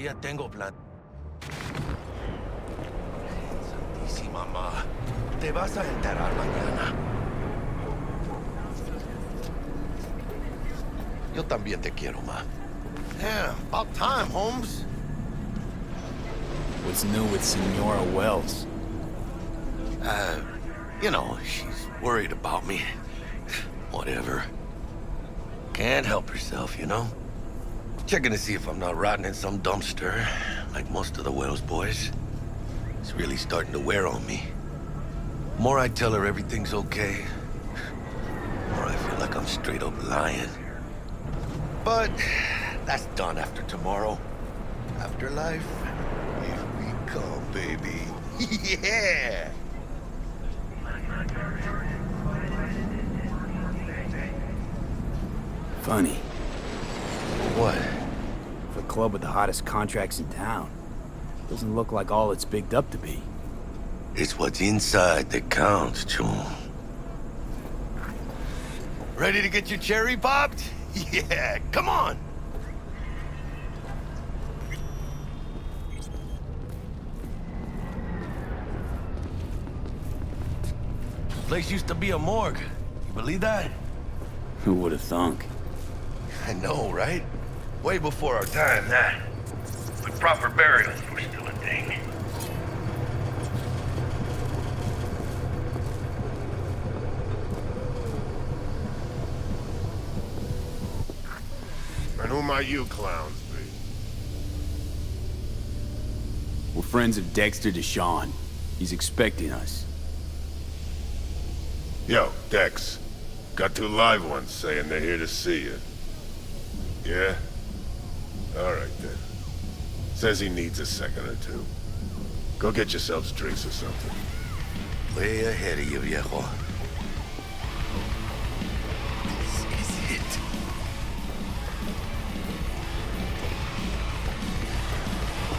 ya tengo plan. Santísima ma. Te vas a enterar mañana. Yo también te quiero, ma. Yeah, about time, Holmes. What's new with Senora Wells? You know, she's worried about me. Whatever. Can't help herself, you know? Checking to see if I'm not rotting in some dumpster, like most of the Wells boys. It's really starting to wear on me. The more I tell her everything's okay, the more I feel like I'm straight up lying. But that's done after tomorrow. Afterlife, here we come, baby. Yeah! Funny. What? For a club with the hottest contracts in town, doesn't look like all it's bigged up to be. It's what's inside that counts, Chum. Ready to get your cherry popped? Yeah, come on! Place used to be a morgue. You believe that? Who would have thunk? I know, right? Way before our time, that. But proper burials were still a thing. And who might you clowns be? We're friends of Dexter Deshawn. He's expecting us. Yo, Dex. Got two live ones saying they're here to see you. Yeah? Alright then. Says he needs a second or two. Go get yourselves drinks or something. Way ahead of you, viejo. This is it.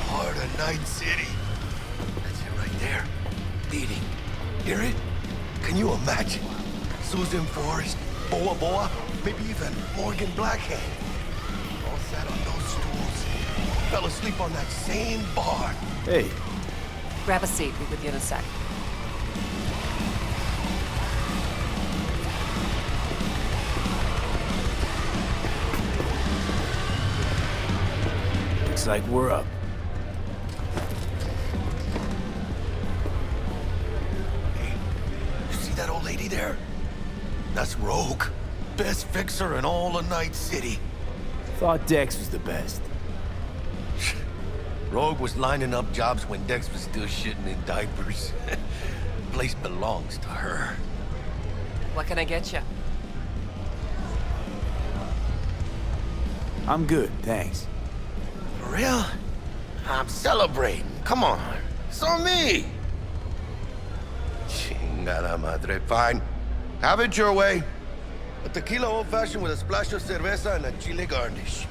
Heart of Night City. That's it right there. Beating. Hear it? Can you imagine? Susan Forrest, Boa Boa, maybe even Morgan Blackhead. All sat on those stools. Fell asleep on that same bar. Hey, Grab a seat. Be with you in a sec. looks like we're up. Hey, you see that old lady there? That's Rogue. Best fixer in all of Night City. Thought Dex was the best. Rogue was lining up jobs when Dex was still shitting in diapers. Place belongs to her. What can I get you? I'm good, thanks. For real? I'm celebrating. Come on. It's on me. Chingada madre. Fine. Have it your way. A tequila old-fashioned with a splash of cerveza and a chile garnish.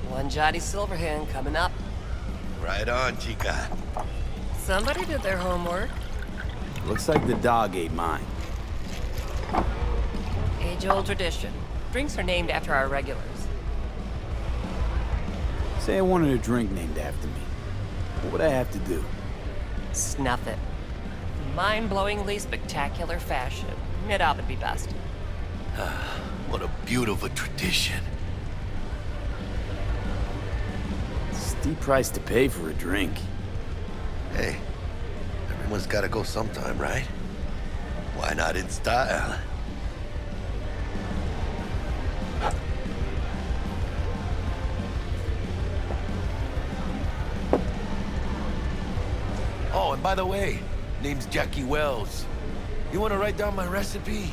One Johnny Silverhand coming up. Right on, chica. Somebody did their homework. Looks like the dog ate mine. Age-old tradition. Drinks are named after our regulars. Say I wanted a drink named after me. What would I have to do? Snuff it. Mind-blowingly spectacular fashion. It would be best. What a beautiful tradition. Steep price to pay for a drink. Hey, everyone's gotta go sometime, right? Why not in style? Oh, and by the way, name's Jackie Wells. You wanna write down my recipe?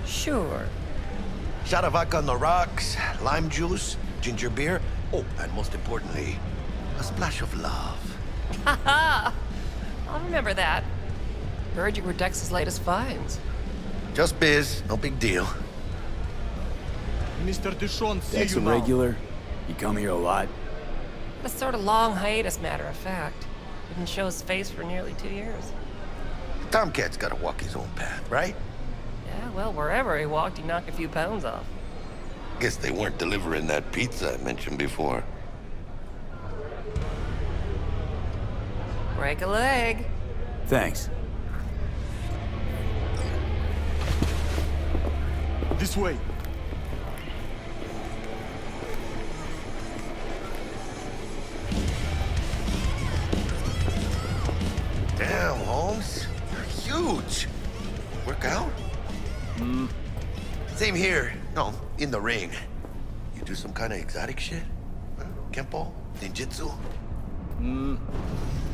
Sure. Shot of vodka on the rocks, lime juice, ginger beer. Oh, and most importantly, a splash of love. Haha! I'll remember that. Heard you were Dex's latest finds. Just biz, no big deal. Mr. Dishon, see Dex you a now. regular? You come here a lot? A sort of long hiatus, matter of fact. Didn't show his face for nearly 2 years. Tomcat's gotta walk his own path, right? Yeah, well, wherever he walked, he knocked a few pounds off. Guess they weren't delivering that pizza I mentioned before. Break a leg. Thanks. This way. Damn, Holmes. You're huge. Work out? Same here. No, in the ring. You do some kind of exotic shit? Kempo? Ninjutsu?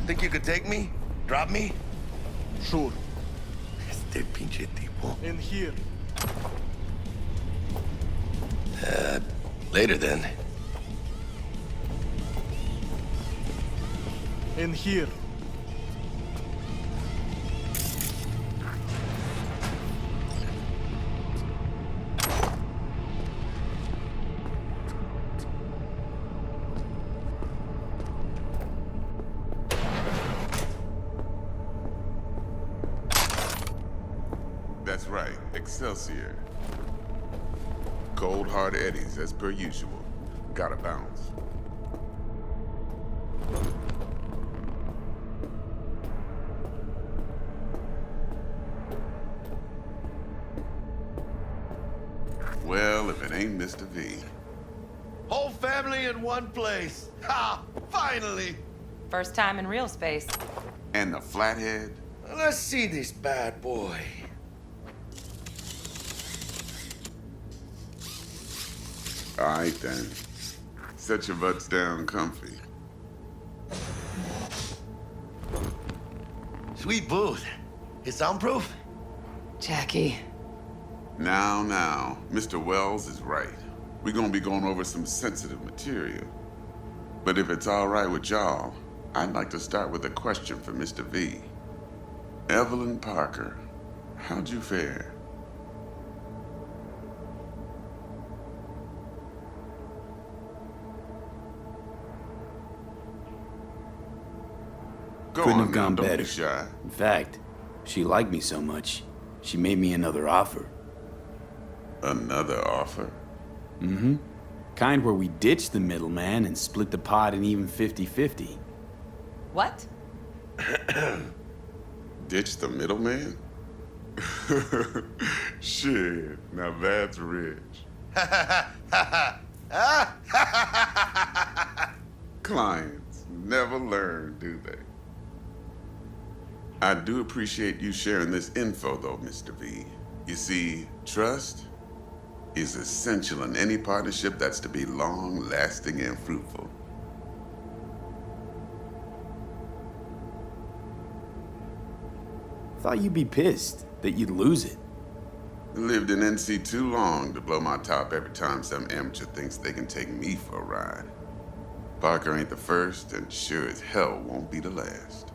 Think you could take me? Drop me? Sure. Este pinche tipo. In here. Later then. In here. That's right, Excelsior. Cold hard eddies as per usual. Gotta bounce. Well, if it ain't Mr. V. Whole family in one place. Ha! Finally! First time in real space. And the flathead? Let's see this bad boy. All right then. Set your butts down comfy. Sweet booth. It's soundproof? Jackie. Now, Mr. Wells is right. We're gonna be going over some sensitive material. But if it's all right with y'all, I'd like to start with a question for Mr. V. Evelyn Parker, how'd you fare? Go Couldn't on have now, gone don't be better. shy. In fact, she liked me so much, she made me another offer. Another offer? Kind where we ditch the middleman and split the pot in even 50-50. What? Ditch the middleman? Shit, now that's rich. Clients never learn, do they? I do appreciate you sharing this info, though, Mr. V. You see, trust is essential in any partnership that's to be long-lasting and fruitful. Thought you'd be pissed that you'd lose it. Lived in NC too long to blow my top every time some amateur thinks they can take me for a ride. Parker ain't the first, and sure as hell won't be the last.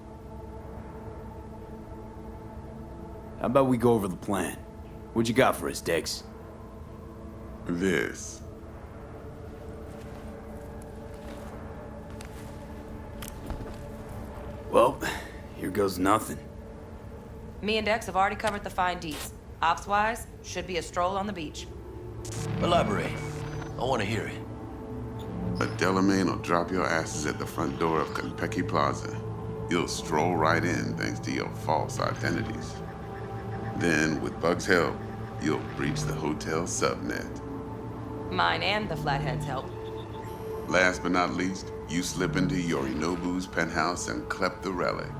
How about we go over the plan? What you got for us, Dex? This. Well, here goes nothing. Me and Dex have already covered the fine deets. Ops-wise, should be a stroll on the beach. Elaborate. I want to hear it. A Delamain will drop your asses at the front door of Konpeki Plaza. You'll stroll right in thanks to your false identities. Then, with Bug's help, you'll breach the hotel subnet. Mine and the Flathead's help. Last but not least, you slip into Yorinobu's penthouse and clep the relic.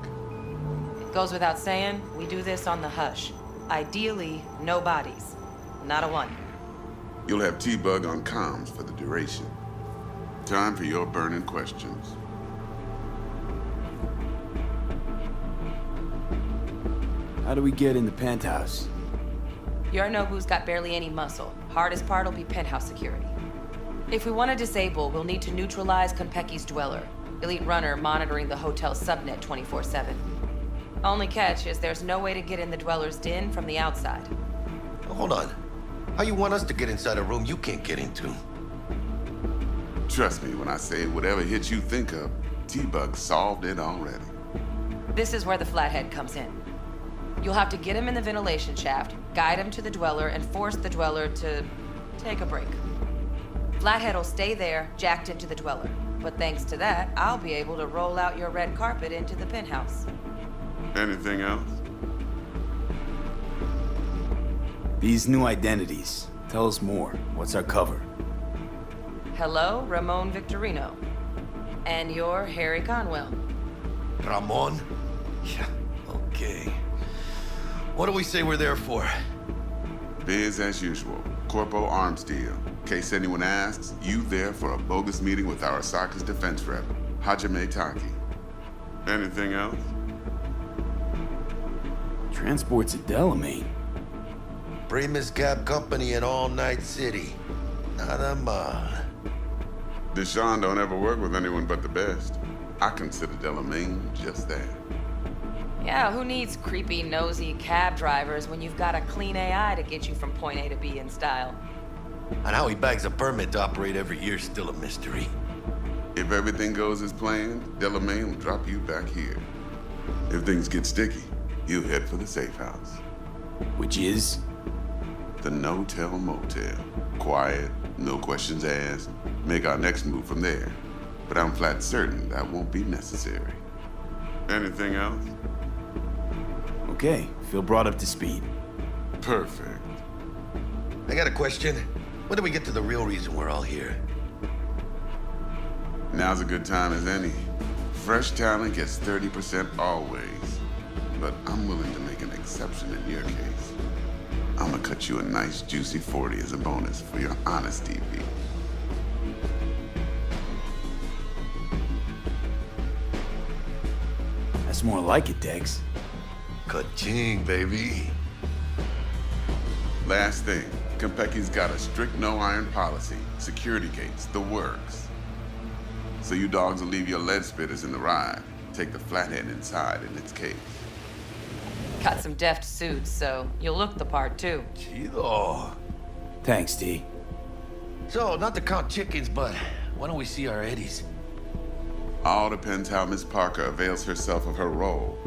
Goes without saying, we do this on the hush. Ideally, no bodies. Not a one. You'll have T-Bug on comms for the duration. Time for your burning questions. How do we get in the penthouse? Yorinobu's got barely any muscle. Hardest part'll be penthouse security. If we want to disable, we'll need to neutralize Konpeki's dweller. Elite runner monitoring the hotel's subnet 24/7. Only catch is there's no way to get in the dweller's den from the outside. Hold on. How you want us to get inside a room you can't get into? Trust me when I say whatever hit you think of, T-Bug solved it already. This is where the Flathead comes in. You'll have to get him in the ventilation shaft, guide him to the dweller, and force the dweller to take a break. Flathead will stay there, jacked into the dweller. But thanks to that, I'll be able to roll out your red carpet into the penthouse. Anything else? These new identities. Tell us more. What's our cover? Hello, Ramon Victorino. And you're Harry Conwell. Ramon? Yeah, okay. What do we say we're there for? Biz as usual. Corpo arms deal. In case anyone asks, you there for a bogus meeting with Arasaka's defense rep, Hajime Taki. Anything else? Transports a Delamain. Primus Cab Company in All Night City. Nada mal. Deshaun don't ever work with anyone but the best. I consider Delamain just that. Yeah, who needs creepy, nosy cab drivers when you've got a clean AI to get you from point A to B in style? And how he bags a permit to operate every year is still a mystery. If everything goes as planned, Delamain will drop you back here. If things get sticky, he'll head for the safe house. Which is? The no-tell motel. Quiet, no questions asked. Make our next move from there. But I'm flat certain that won't be necessary. Anything else? Okay, feel brought up to speed. Perfect. I got a question. When do we get to the real reason we're all here? Now's a good time as any. Fresh talent gets 30% always. But I'm willing to make an exception in your case. I'm gonna cut you a nice juicy 40 as a bonus for your honesty, V. That's more like it, Dex. Ka-ching, baby. Last thing, Konpeki's got a strict no-iron policy, security gates, the works. So you dogs will leave your lead spitters in the ride, take the flathead inside in its case. Got some deft suits, so you'll look the part too. Chido. Thanks, T. So, not to count chickens, but why don't we see our Eddies? All depends how Miss Parker avails herself of her role.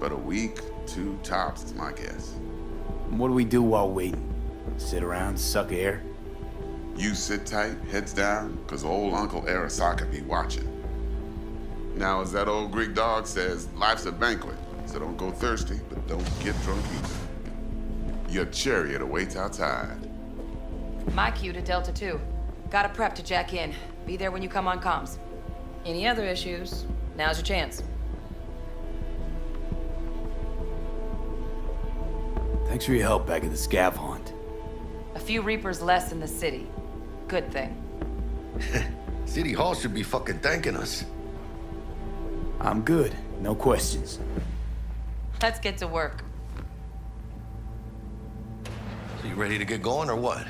But a week, 2 tops is my guess. What do we do while waiting? Sit around, suck air? You sit tight, heads down, cause old Uncle Arasaka be watching. Now, as that old Greek dog says, life's a banquet, so don't go thirsty, but don't get drunk either. Your chariot awaits outside. My cue to Delta 2. Gotta prep to jack in. Be there when you come on comms. Any other issues? Now's your chance. Thanks for your help back at the scav haunt. A few Reapers less in the city. Good thing. City Hall should be fucking thanking us. I'm good. No questions. Let's get to work. So you ready to get going or what?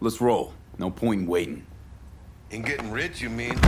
Let's roll. No point in waiting. In getting rich, you mean?